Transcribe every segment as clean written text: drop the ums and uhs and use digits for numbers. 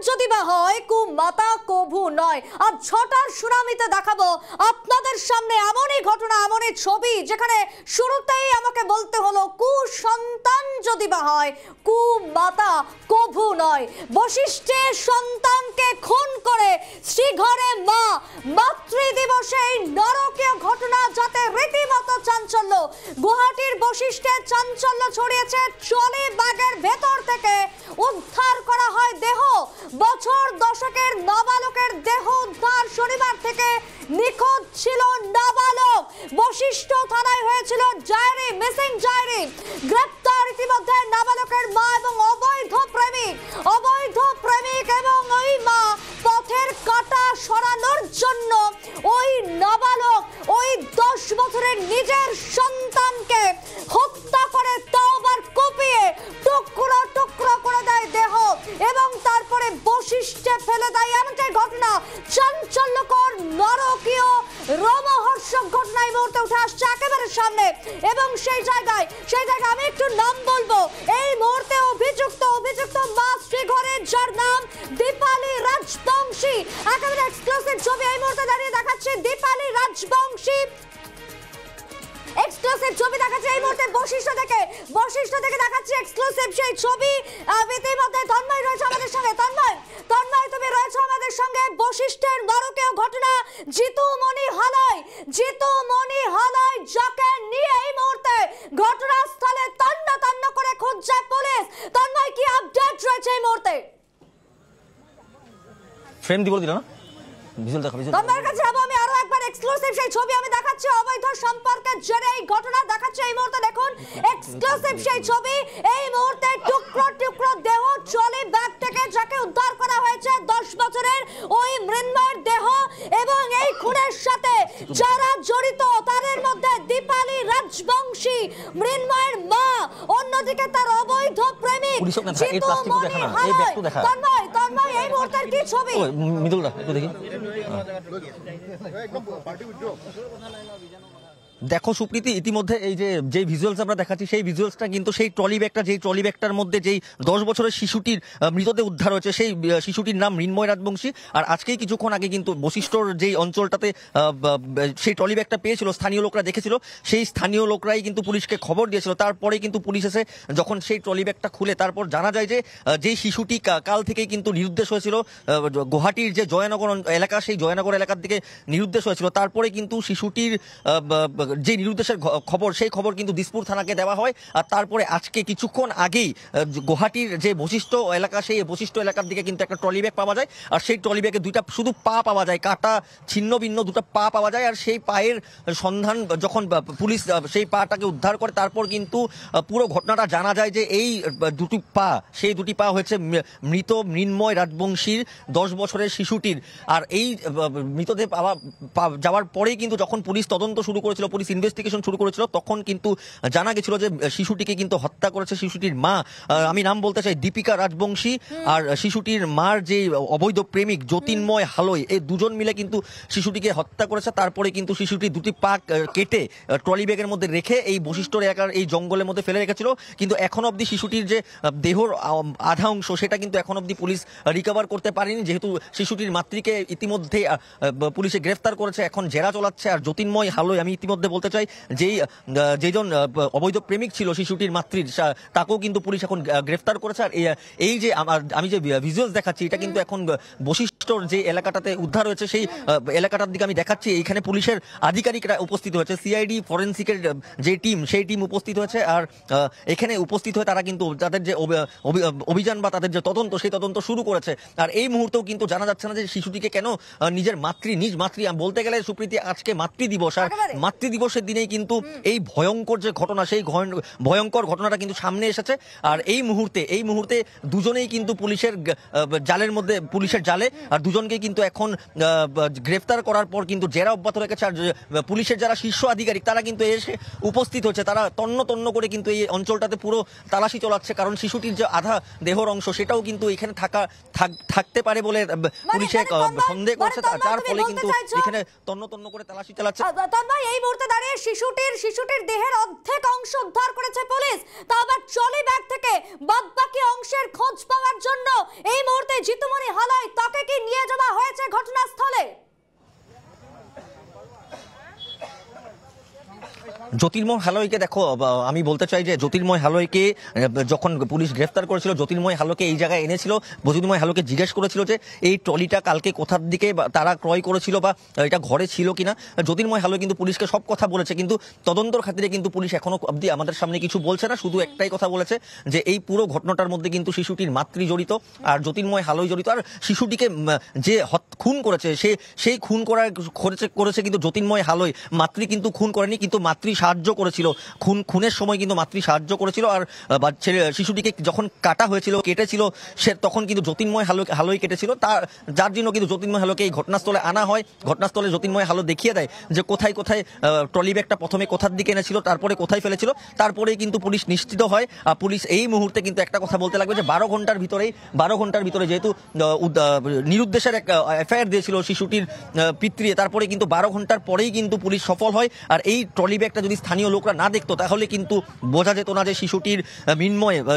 যদি বা হয় কুমাতা কভু নয়। আর ছটার সুনামিতে দেখাবো আপনাদের সামনে এমনই ঘটনা, এমনই ছবি যেখানে শুরুতেই আমাকে বলতে হলো কুসন্তান যদি বা হয় কুমাতা কভু নয়। বশিষ্ঠের সন্তানকে খুন করে শ্রীঘরে মা, মাতৃদিবসে এই নরকীয় ঘটনা যাতে রীতিমতো চাঞ্চল্য। গুয়াহাটির বশিষ্ঠে চাঞ্চল্য ছড়িয়েছে। ট্রলি ব্যাগের ভেতর থেকে উদ্ধার করা হয় দেহ। বছর দশকের নাবালকের দেহ উদ্ধার। শনিবার থেকে নিখোঁজ ছিল নাবালক। বশিষ্ঠ থানায় হয়েছিল ডায়েরি, মিসিং ডায়েরি। গ্রেপ্তার ইতিমধ্যে নাবালকের মা এবং অবৈধ প্রেমিক এবং ওই মা পথের কাঁটা সরানোর জন্য ওই নাবালক, ওই 10 বছরের নিজের সন্তানকে হত্যা করে, তাও আবার কুপিয়ে টুকরো টুকরো করে দেয় দেহ এবং তারপরে বশিষ্ঠে ফেলে দেয়। এমনটাই ঘটনা, চাঞ্চল্যকর নরকীয় রোমহর্ষক ঘটনা এই মুহূর্তে উঠে আসছে একেবারে সামনে। এবং সেই জায়গায় আমি একটু নাম বলবো। এই মুহূর্তে অভিযুক্ত মা শ্রীঘরে, যার নাম দীপালি রাজবংশী। একেবারে এক্সক্লুসিভ ছবি এই মুহূর্তে দাঁড়িয়ে দেখাচ্ছে দীপালি রাজবংশী। এক্সক্লুসিভ ছবি দেখাচ্ছে এই মুহূর্তে বশিষ্ঠ থেকে দেখাচ্ছে এক্সক্লুসিভ সেই ছবি। ইতিমধ্যে তন্ময় রয়েছে আমাদের সঙ্গে। তন্ময় তুমি রয়েছে আমাদের সঙ্গে। বশিষ্ঠের নরকীয় ঘটনা, জিতু মনি হালয় যাকে নিয়ে এই মুহূর্তে ঘটনাস্থলে তন্ন করে খুঁজছে পুলিশ। তন্ময়, কি আপডেট রয়েছে এই মুহূর্তে? ফ্রেম দিব দিল না, ভিজুয়াল দেখা, তোমার কাছে যাবো আমি আরো একবার। এক্সক্লুসিভ সেই ছবি আমি দেখাচ্ছি, অবৈধ সম্পর্কের জেরে এই ঘটনা দেখাচ্ছে এই মুহূর্তে। দেখুন এক্সক্লুসিভ সেই ছবি এই মুহূর্তে। টুকরো দেহ ট্রলি ব্যাগ থেকে যাকে উদ্ধার করা হয়েছে, 10 বছরের ওই মৃন্ময়ের দেহ। এবং এই খুনের সাথে যারা জড়িত তাদের মধ্যে দীপালি রাজবংশী, মৃন্ময়ের মা, অন্যদিকে তার অবৈধ প্রেমিক জিতু মনি হালয়। তন্ময় এই মুহূর্তের কি ছবি? মিদুলদা একটু দেখি। দেখো সুপ্রীতি, ইতিমধ্যে এই যে ভিজুয়ালস আমরা দেখাচ্ছি সেই ভিজুয়ালসটা কিন্তু সেই ট্রলি ব্যাগটার মধ্যে যেই 10 বছরের শিশুটির মৃতদেহ উদ্ধার হয়েছে, সেই শিশুটির নাম মৃন্ময় রাজবংশী। আর আজকেই কিছুক্ষণ আগে কিন্তু বশিষ্ঠর যেই অঞ্চলটাতে সেই ট্রলি ব্যাগটা পেয়েছিল, স্থানীয় লোকরা দেখেছিল, সেই স্থানীয় লোকরাই কিন্তু পুলিশকে খবর দিয়েছিল। তারপরে কিন্তু পুলিশ এসে যখন সেই ট্রলি ব্যাগটা খুলে, তারপর জানা যায় যে যেই শিশুটি কাল থেকেই কিন্তু নিরুদ্দেশ হয়েছিল, গুয়াহাটির যে জয়নগর এলাকা, সেই জয়নগর এলাকার দিকে নিরুদ্দেশ হয়েছিল। তারপরে কিন্তু শিশুটির যে নিরুদ্দেশের খবর, সেই খবর কিন্তু দিসপুর থানাকে দেওয়া হয়। আর তারপরে আজকে কিছুক্ষণ আগেই গুয়াহাটির যে বশিষ্ঠ এলাকা, সেই বশিষ্ঠ এলাকার দিকে কিন্তু একটা ট্রলি ব্যাগ পাওয়া যায়। আর সেই ট্রলি ব্যাগে 2টা শুধু পা পাওয়া যায়, কাটা ছিন্ন ভিন্ন 2টা পা পাওয়া যায়। আর সেই পায়ের সন্ধান যখন পুলিশ সেই পাটাকে উদ্ধার করে, তারপর কিন্তু পুরো ঘটনাটা জানা যায় যে এই সেই দুটি পা হয়েছে মৃত মৃন্ময় রাজবংশীর 10 বছরের শিশুটির। আর এই মৃতদেহ যাওয়ার পরেই কিন্তু যখন পুলিশ তদন্ত শুরু করেছিল, পুলিশ ইনভেস্টিগেশন শুরু করেছিল, তখন কিন্তু জানা গেছিল যে শিশুটিকে কিন্তু হত্যা করেছে শিশুটির মা, আমি নাম বলতে চাই দীপিকা রাজবংশী, আর শিশুটির মার যে অবৈধ প্রেমিক জ্যোতির্ময় হালয়, এই দুজন মিলে কিন্তু শিশুটিকে হত্যা করেছে। তারপরে কিন্তু শিশুটি 2টি পা কেটে ট্রলি ব্যাগের মধ্যে রেখে এই বশিষ্ঠ এলাকার এই জঙ্গলের মধ্যে ফেলে রেখেছিল। কিন্তু এখন অবধি শিশুটির যে দেহর আধা অংশ, সেটা কিন্তু এখন অবধি পুলিশ রিকভার করতে পারেনি, যেহেতু শিশুটির মাতৃকে ইতিমধ্যে পুলিশে গ্রেফতার করেছে, এখন জেরা চালাচ্ছে। আর জ্যোতির্ময় হালয়, আমি ইতিমধ্যে বলতে চাই যেজন অবৈধ প্রেমিক ছিল শিশুটির মাতৃর, তাকেও কিন্তু পুলিশ এখন গ্রেফতার করেছে। আর এই যে আমি যে ভিজুয়ালস দেখাচ্ছি, এটা কিন্তু এখন বশিষ্ঠর যে এলাকাটাতে উদ্ধার হয়েছে, সেই এলাকাটার দিকে আমি দেখাচ্ছি। এইখানে পুলিশের আধিকারিকরা উপস্থিত হয়েছে, সিআইডি ফরেন্সিকের যে টিম, সেই টিম উপস্থিত হয়েছে। আর এখানে উপস্থিত হয়ে তারা কিন্তু তাদের যে অভিযান বা তাদের যে তদন্ত, সেই তদন্ত শুরু করেছে। আর এই মুহূর্তেও কিন্তু জানা যাচ্ছে না যে শিশুটিকে কেন নিজ মাতৃ বলতে গেলে সুপ্রীতি আজকে মাতৃদিবস, আর মাতৃদিবসের দিনেই কিন্তু এই ভয়ঙ্কর যে ঘটনা, সেই ভয়ঙ্কর ঘটনাটা কিন্তু সামনে এসেছে। আর এই মুহূর্তে দুজনেই কিন্তু পুলিশের জালে আর দুজনকে কিন্তু এখন গ্রেফতার করার পর কিন্তু জেরা অব্যাহত রেখেছে। আর পুলিশের যারা শীর্ষ আধিকারিক তারা কিন্তু এসে উপস্থিত হচ্ছে, তারা তন্ন তন্ন করে কিন্তু এই অঞ্চলটাতে পুরো তালাশি চলাচ্ছে, কারণ শিশুটির যে আধা দেহর অংশ সেটাও কিন্তু এখানে থাকতে পারে বলে পুলিশে সন্দেহ করছে, যার ফলে কিন্তু এখানে তন্ন তন্ন করে তালাশি চালাচ্ছে। এই মুহূর্তে দাঁড়িয়ে শিশুটির দেহের অর্ধেক অংশ উদ্ধার করেছে পুলিশ, তা আবার ট্রলি ব্যাগ থেকে বাদবাকি অংশের খোঁজ পাওয়ার জন্য এই মুহূর্তে জিতুমণি হালয় তাকে কি নিয়ে যাওয়া হয়েছে ঘটনাস্থলে? জ্যোতির্ময় হালয়কে দেখো, আমি বলতে চাই যে জ্যোতির্ময় হালয়কে যখন পুলিশ গ্রেফতার করেছিল, জ্যোতির্ময় হালয়কে এই জায়গায় এনেছিল, জ্যোতির্ময় হালয়কে জিজ্ঞেস করেছিল যে এই ট্রলিটা কালকে কোথার দিকে তারা ক্রয় করেছিল বা এটা ঘরে ছিল কিনা। জ্যোতির্ময় হালয় কিন্তু পুলিশকে সব কথা বলেছে, কিন্তু তদন্তর খাতিরে কিন্তু পুলিশ এখনো অবধি আমাদের সামনে কিছু বলছে না। শুধু একটাই কথা বলেছে যে এই পুরো ঘটনাটার মধ্যে কিন্তু শিশুটির মাতৃ জড়িত আর জ্যোতির্ময় হালয় জড়িত। আর শিশুটিকে যে খুন করেছে সেই খুন করেছে কিন্তু জ্যোতির্ময় হালয়, মাতৃ কিন্তু খুন করেনি, কিন্তু মাতৃ সাহায্য করেছিল, খুনের সময় কিন্তু মাতৃ সাহায্য করেছিল। আর শিশুটিকে যখন কেটেছিল সে তখন কিন্তু জ্যোতির্ময় হালয় কেটেছিল, যার জন্য কিন্তু জ্যোতির্ময় হালয়কে এই ঘটনাস্থলে আনা হয়। ঘটনাস্থলে জ্যোতির্ময় হালয় দেখিয়ে দেয় যে কোথায় কোথায় ট্রলি ব্যাগটা প্রথমে কোথার দিকে এনেছিল, তারপরে কোথায় ফেলেছিল, তারপরেই কিন্তু পুলিশ নিশ্চিত হয়। পুলিশ এই মুহূর্তে কিন্তু একটা কথা বলতে লাগবে যে 12 ঘন্টার ভিতরে যেহেতু নিরুদ্দেশের এক এফআইআর দিয়েছিল শিশুটির পিতৃ, তারপরে কিন্তু 12 ঘন্টার পরেই কিন্তু পুলিশ সফল হয়। আর এই ট্রলি ব্যাগটা যদি স্থানীয় লোকরা না দেখতো তাহলে কিন্তু বোঝা যেত না যে শিশুটির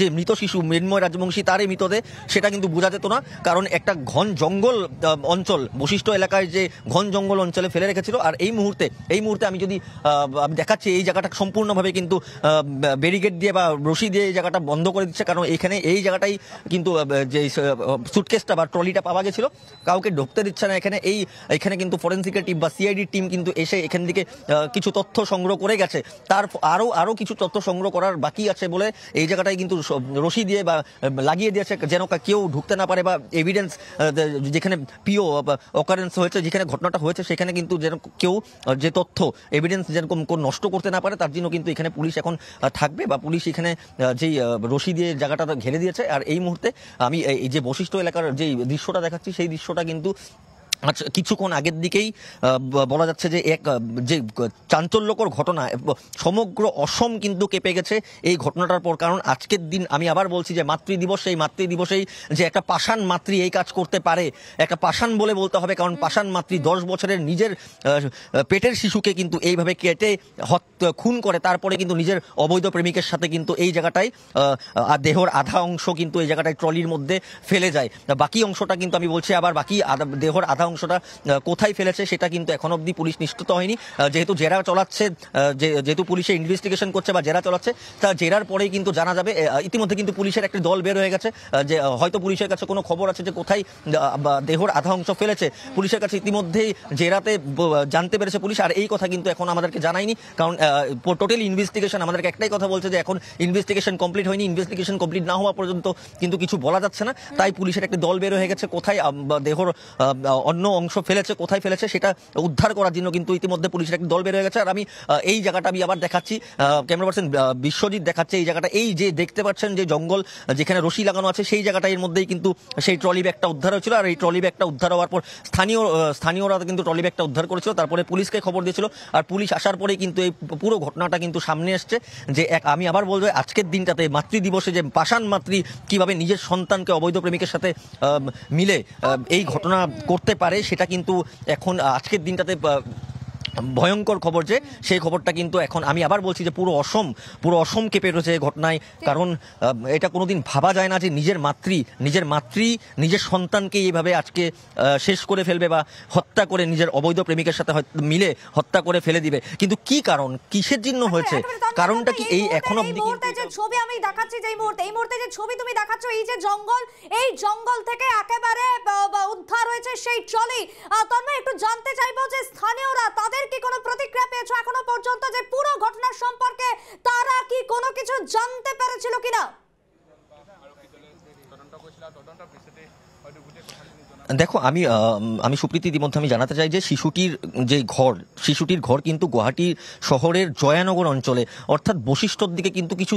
যে মৃত শিশু মৃন্ময় রাজবংশী তারই মৃতদেহ, সেটা কিন্তু বোঝা যেত না, কারণ একটা ঘন জঙ্গল অঞ্চল, বশিষ্ঠ এলাকায় যে ঘন জঙ্গল অঞ্চলে ফেলে রেখেছিল। আর এই মুহূর্তে আমি যদি আমি দেখাচ্ছি এই জায়গাটা সম্পূর্ণভাবে কিন্তু ব্যারিকেড দিয়ে বা রশি দিয়ে এই জায়গাটা বন্ধ করে দিচ্ছে, কারণ এই জায়গাটাই কিন্তু যে সুটকেসটা বা ট্রলিটা পাওয়া গেছিল কাউকে ঢুকতে দিচ্ছে না এখানে কিন্তু ফরেন্সিকের টিম বা সিআইডি টিম কিন্তু এসে এখান থেকে কিছু তথ্য সংগ্রহ করে গেছে। তার আরো কিছু তথ্য সংগ্রহ করার বাকি আছে বলে এই জায়গাটায় কিন্তু রশি দিয়ে বা লাগিয়ে দিয়েছে যেন কেউ ঢুকতে না পারে, বা এভিডেন্স যেখানে পিও অকারেন্স হয়েছে, যেখানে ঘটনাটা হয়েছে সেখানে কিন্তু যেন কেউ যে তথ্য এভিডেন্স যেরকম নষ্ট করতে না পারে, তার জন্য কিন্তু এখানে পুলিশ এখন থাকবে বা পুলিশ এখানে যেই রশি দিয়ে জায়গাটা ঘেরে দিয়েছে। আর এই মুহূর্তে আমি এই যে বশিষ্ঠ এলাকার যে দৃশ্যটা দেখাচ্ছি সেই দৃশ্যটা কিন্তু কিছুক্ষণ আগের দিকেই বলা যাচ্ছে যে যে চাঞ্চল্যকর ঘটনা, সমগ্র অসম কিন্তু কেঁপে গেছে এই ঘটনাটার পর। কারণ আজকের দিন আমি আবার বলছি যে মাতৃদিবসেই যে একটা পাষাণ মাতৃ এই কাজ করতে পারে, একটা পাষাণ বলতে হবে, কারণ পাষাণ মাতৃ 10 বছরের নিজের পেটের শিশুকে কিন্তু এইভাবে কেটে খুন করে, তারপরে কিন্তু নিজের অবৈধ প্রেমিকের সাথে কিন্তু এই জায়গাটায় দেহর আধা অংশ কিন্তু এই জায়গাটায় ট্রলির মধ্যে ফেলে যায়। বাকি অংশটা কিন্তু আমি বলছি আবার দেহর আধা অংশটা কোথায় ফেলেছে সেটা কিন্তু এখন অবধি পুলিশ নিশ্চিত হয়নি, যেহেতু জেরা চলাচ্ছে, যেহেতু পুলিশে ইনভেস্টিগেশন করছে বা জেরা চলাচ্ছে, তা জেরার পরেই কিন্তু জানা যাবে। ইতিমধ্যে কিন্তু পুলিশের একটি দল বের হয়ে গেছে, যে হয়তো পুলিশের কাছে কোনো খবর আছে যে কোথায় দেহর আধা অংশ ফেলেছে, পুলিশের কাছে ইতিমধ্যেই জেরাতে জানতে পেরেছে পুলিশ। আর এই কথা কিন্তু এখন আমাদেরকে জানায়নি, কারণ টোটাল ইনভেস্টিগেশন আমাদেরকে একটাই কথা বলছে যে এখন ইনভেস্টিগেশন কমপ্লিট হয়নি, ইনভেস্টিগেশন কমপ্লিট না হওয়া পর্যন্ত কিন্তু কিছু বলা যাচ্ছে না। তাই পুলিশের একটি দল বের হয়ে গেছে, কোথায় দেহর অন্য অংশ ফেলেছে, কোথায় ফেলেছে সেটা উদ্ধার করার জন্য কিন্তু ইতিমধ্যে পুলিশের একটি দল বের হয়ে গেছে। আর আমি এই জায়গাটা আমি আবার দেখাচ্ছি, ক্যামেরা পার্সন বিশ্বজিৎ দেখাচ্ছে এই জায়গাটা, এই যে দেখতে পাচ্ছেন যে জঙ্গল যেখানে রশি লাগানো আছে সেই জায়গাটা, এর মধ্যেই কিন্তু সেই ট্রলি ব্যাগটা উদ্ধার হয়েছিল। আর এই ট্রলি ব্যাগটা উদ্ধার হওয়ার পর স্থানীয়রা কিন্তু ট্রলি ব্যাগটা উদ্ধার করেছিল, তারপরে পুলিশকে খবর দিয়েছিল। আর পুলিশ আসার পরেই কিন্তু এই পুরো ঘটনাটা কিন্তু সামনে এসছে, যে আমি আবার বলবো আজকের দিনটাতে মাতৃদিবসে যে পাষাণ মাতৃ কিভাবে নিজের সন্তানকে অবৈধ প্রেমিকের সাথে মিলে এই ঘটনা করতে পারে, সেটা কিন্তু এখন আজকের দিনটাতে ভয়ঙ্কর খবর, যে সেই খবরটা কিন্তু এখন আমি আবার বলছি যে পুরো অসম কেঁপে রয়েছে এই ঘটনায়। কারণ এটা কোনোদিন ভাবা যায় না যে নিজের মাতৃ নিজের সন্তানকে এইভাবে আজকে শেষ করে ফেলবে বা হত্যা করে নিজের অবৈধ প্রেমিকের সাথে মিলে হত্যা করে ফেলে দিবে। কিন্তু কি কারণ, কিসের জন্য হয়েছে, কারণটা কি এই এখন অবধি যে ছবি আমি দেখাচ্ছি, এই মুহূর্তে যে ছবি তুমি দেখাচ্ছ, এই যে এই জঙ্গল থেকে একেবারে উদ্ধার হয়েছে সেই ট্রলি, তন্ময় একটু জানতে চাইবো যে স্থানীয়রা তাদের কি কোনো প্রতিক্রিয়া পেয়েছো এখনো পর্যন্ত, যে পুরো ঘটনার সম্পর্কে তারা কি কোনো কিছু জানতে পেরেছিল কিনা? দেখো আমি সুপ্রীতি ইতিমধ্যে আমি জানাতে চাই যে শিশুটির ঘর কিন্তু গুয়াহাটি শহরের জয়ানগর অঞ্চলে, অর্থাৎ বশিষ্ঠর দিকে কিন্তু কিছু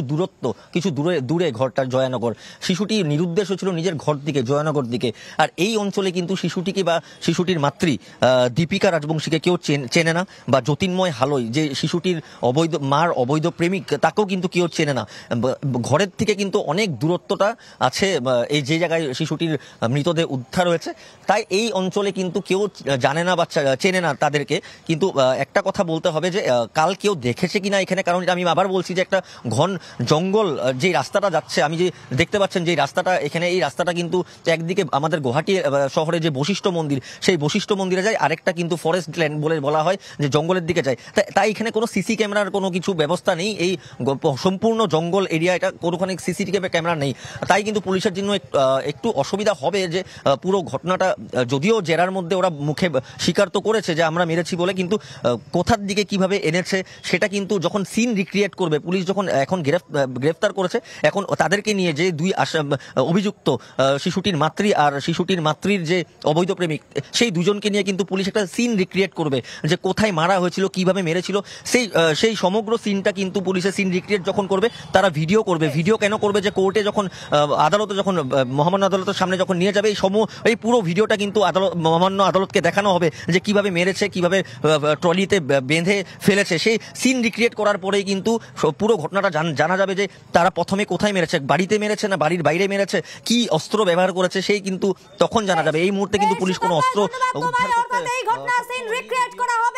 দূরে ঘরটার জয়ানগর। শিশুটি নিরুদ্দেশ ছিল নিজের ঘর দিকে, জয়ানগর দিকে। আর এই অঞ্চলে কিন্তু শিশুটিকে বা শিশুটির মাতৃ দীপিকা রাজবংশীকে কেউ চেনে না, বা যতীনময় হালই যে শিশুটির মার অবৈধ প্রেমিক, তাকেও কিন্তু কেউ চেনে না। ঘরের থেকে কিন্তু অনেক দূরত্বটা আছে এই যে জায়গায় শিশুটির মৃতদেহ উদ্ধার হয়েছে। তাই এই অঞ্চলে কিন্তু কেউ জানে না বা চেনে না তাদেরকে। কিন্তু একটা কথা বলতে হবে যে কাল কেউ দেখেছে কিনা এখানে, কারণ আমি আবার বলছি যে একটা ঘন জঙ্গল যে রাস্তাটা যাচ্ছে, আমি যে দেখতে পাচ্ছেন যে রাস্তাটা এখানে, এই রাস্তাটা কিন্তু একদিকে আমাদের গুয়াহাটি শহরে যে বশিষ্ঠ মন্দির, সেই বশিষ্ঠ মন্দিরে যায়, আরেকটা কিন্তু ফরেস্ট ল্যান্ড বলে বলা হয়, যে জঙ্গলের দিকে যায়। তাই এখানে কোনো সিসি ক্যামেরার কোনো কিছু ব্যবস্থা নেই। এই সম্পূর্ণ জঙ্গল এরিয়া, এটা কোনোখানে সিসিটিভি ক্যামেরা নেই। তাই কিন্তু পুলিশের জন্য একটু অসুবিধা হবে যে পুরো ঘটনাটা, যদিও জেরার মধ্যে ওরা মুখে স্বীকার তো করেছে যে আমরা মেরেছি বলে, কিন্তু কোথার দিকে কিভাবে এনেছে সেটা কিন্তু যখন সিন রিক্রিয়েট করবে পুলিশ, যখন এখন গ্রেফতার করেছে, এখন তাদেরকে নিয়ে যে দুই অভিযুক্ত শিশুটির মাতৃ আর শিশুটির মাতৃর যে অবৈধ প্রেমিক, সেই দুজনকে নিয়ে কিন্তু পুলিশ একটা সিন রিক্রিয়েট করবে যে কোথায় মারা হয়েছিল, কিভাবে মেরেছিল। সেই সমগ্র সিনটা কিন্তু পুলিশের সিন রিক্রিয়েট যখন করবে, তারা ভিডিও করবে। ভিডিও কেন করবে? যে কোর্টে যখন আদালতে যখন মহামান্য আদালতের সামনে যখন নিয়ে যাবে, এই পুরো ভিডিওটা কিন্তু মহামান্য আদালতকে দেখানো হবে যে কিভাবে মেরেছে, কিভাবে ট্রলিতে বেঁধে ফেলেছে। সেই সিন রিক্রিয়েট করার পরেই কিন্তু পুরো ঘটনাটা জানা যাবে যে তারা প্রথমে কোথায় মেরেছে, বাড়িতে মেরেছে না বাড়ির বাইরে মেরেছে, কি অস্ত্র ব্যবহার করেছে, সেই কিন্তু তখন জানা যাবে। এই মুহূর্তে কিন্তু পুলিশ কোনো অস্ত্র উদ্ধার করতে এই ঘটনা সিন রিক্রিয়েট করা হবে।